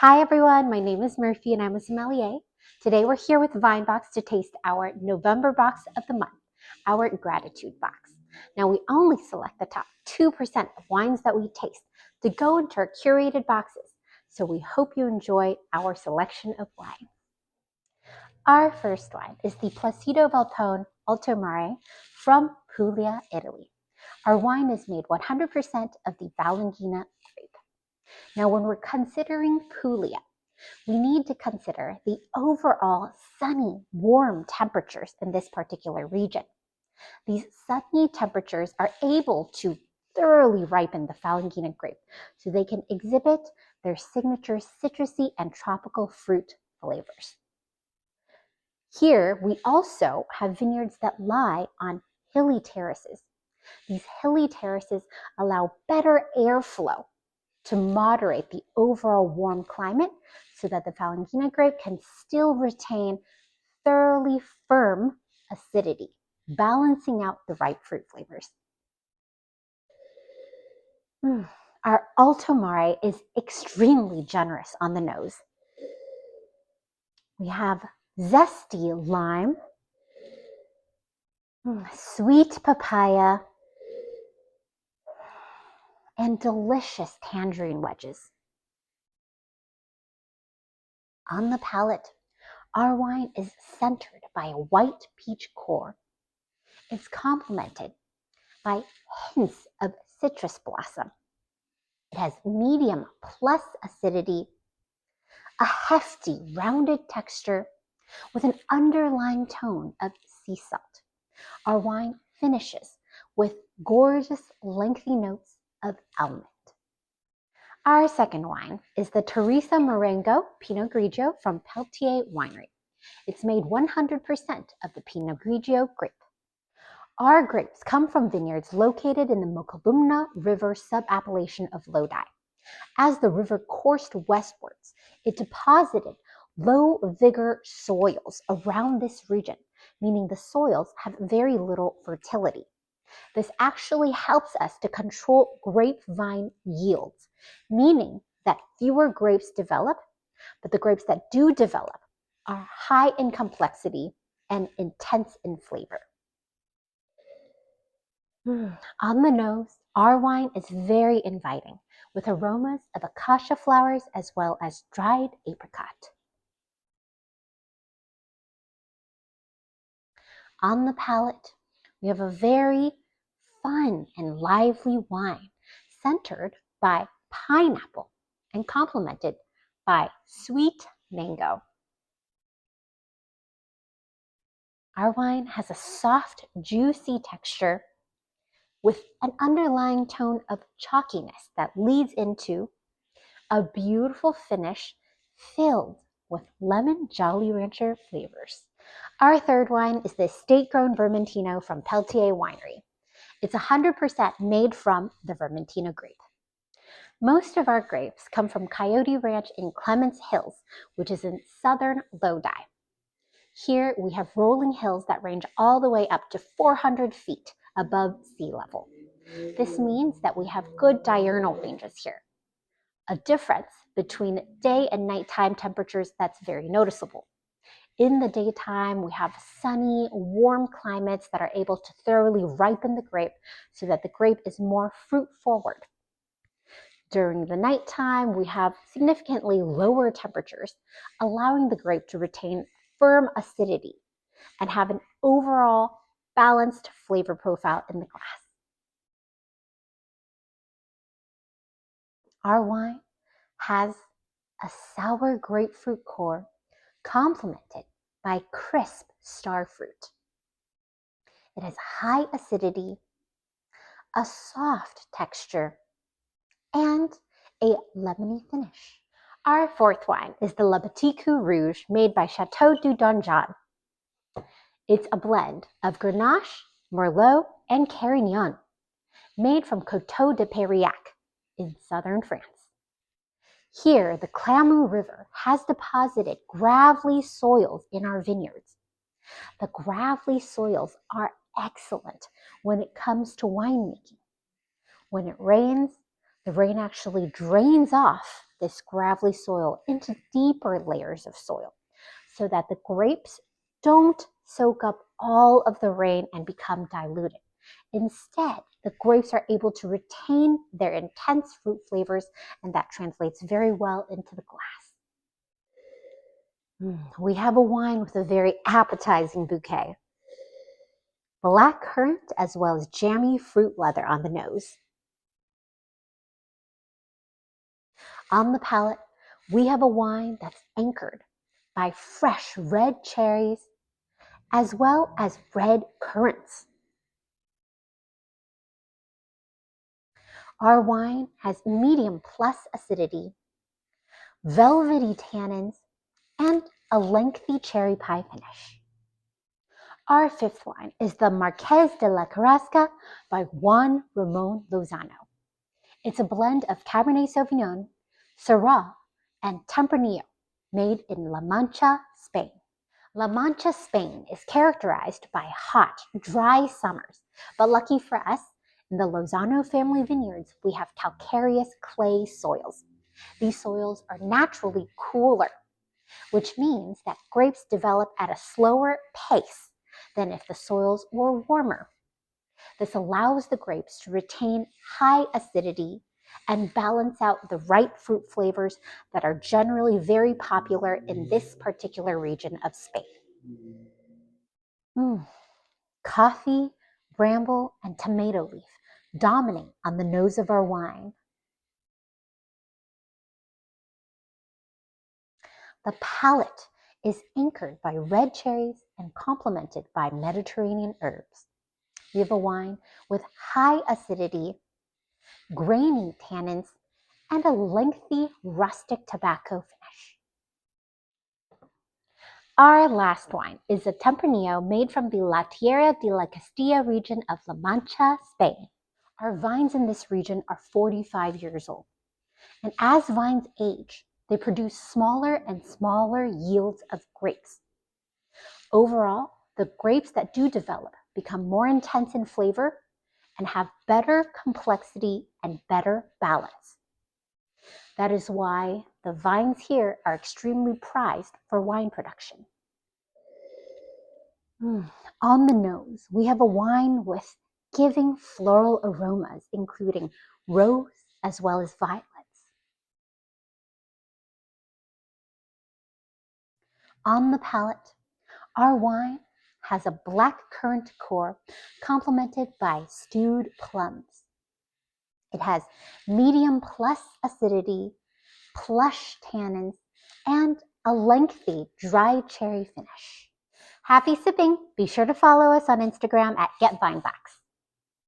Hi everyone, my name is Murphy and I'm a sommelier. Today we're here with Vinebox to taste our November box of the month, our gratitude box. Now we only select the top 2% of wines that we taste to go into our curated boxes, so we hope you enjoy our selection of wine. Our first wine is the Placido Valtone Alto Mare from Puglia, Italy. Our wine is made 100% of the Valangina grape. Now when we're considering Puglia, we need to consider the overall sunny, warm temperatures in this particular region. These sunny temperatures are able to thoroughly ripen the Valangina grape so they can exhibit their signature citrusy and tropical fruit flavors. Here, we also have vineyards that lie on hilly terraces. These hilly terraces allow better airflow to moderate the overall warm climate so that the Valangina grape can still retain thoroughly firm acidity, balancing out the ripe fruit flavors. Our Alto Mare is extremely generous on the nose. We have zesty lime, sweet papaya, and delicious tangerine wedges. On the palate, our wine is centered by a white peach core. It's complemented by hints of citrus blossom. It has medium plus acidity, a hefty rounded texture with an underlying tone of sea salt. Our wine finishes with gorgeous lengthy notes of almond. Our second wine is the Teresa Marengo Pinot Grigio from Peltier Winery. It's made 100% of the Pinot Grigio grape. Our grapes come from vineyards located in the Mokelumne River subappellation of Lodi. As the river coursed westwards, it deposited low vigor soils around this region, meaning the soils have very little fertility. This actually helps us to control grapevine yields, meaning that fewer grapes develop, but the grapes that do develop are high in complexity and intense in flavor. On the nose, our wine is very inviting, with aromas of acacia flowers as well as dried apricot. On the palate, we have a very fun and lively wine centered by pineapple and complemented by sweet mango. Our wine has a soft, juicy texture with an underlying tone of chalkiness that leads into a beautiful finish filled with lemon Jolly Rancher flavors. Our third wine is the estate-grown Vermentino from Peltier Winery. It's 100% made from the Vermentino grape. Most of our grapes come from Coyote Ranch in Clements Hills, which is in southern Lodi. Here we have rolling hills that range all the way up to 400 feet above sea level. This means that we have good diurnal ranges here, a difference between day and nighttime temperatures that's very noticeable. In the daytime, we have sunny, warm climates that are able to thoroughly ripen the grape so that the grape is more fruit forward. During the nighttime, we have significantly lower temperatures, allowing the grape to retain firm acidity and have an overall balanced flavor profile in the glass. Our wine has a sour grapefruit core complemented by crisp star fruit. It has high acidity, a soft texture, and a lemony finish. Our fourth wine is the Le Petit Coup Rouge made by Chateau du Donjon. It's a blend of Grenache, Merlot, and Carignan, made from Coteaux de Périac in southern France. Here, the Clamou River has deposited gravelly soils in our vineyards. The gravelly soils are excellent when it comes to winemaking. When it rains, the rain actually drains off this gravelly soil into deeper layers of soil so that the grapes don't soak up all of the rain and become diluted. Instead, the grapes are able to retain their intense fruit flavors, and that translates very well into the glass. We have a wine with a very appetizing bouquet. Black currant as well as jammy fruit leather on the nose. On the palate, we have a wine that's anchored by fresh red cherries as well as red currants. Our wine has medium plus acidity, velvety tannins, and a lengthy cherry pie finish. Our fifth wine is the Marqués de la Carrasca by Juan Ramón Lozano. It's a blend of Cabernet Sauvignon, Syrah, and Tempranillo made in La Mancha, Spain. La Mancha, Spain is characterized by hot, dry summers, but lucky for us, in the Lozano family vineyards, we have calcareous clay soils. These soils are naturally cooler, which means that grapes develop at a slower pace than if the soils were warmer. This allows the grapes to retain high acidity and balance out the right fruit flavors that are generally very popular in this particular region of Spain. Coffee, bramble, and tomato leaf dominate on the nose of our wine. The palate is anchored by red cherries and complemented by Mediterranean herbs. We have a wine with high acidity, grainy tannins, and a lengthy rustic tobacco finish. Our last wine is a Tempranillo made from the La Tierra de la Castilla region of La Mancha, Spain. Our vines in this region are 45 years old, and as vines age, they produce smaller and smaller yields of grapes. Overall, the grapes that do develop become more intense in flavor and have better complexity and better balance. That is why the vines here are extremely prized for wine production. On the nose, we have a wine with giving floral aromas, including rose as well as violets. On the palate, our wine has a black currant core complemented by stewed plums. It has medium plus acidity, plush tannins, and a lengthy dry cherry finish. Happy sipping! Be sure to follow us on Instagram at Vinebox.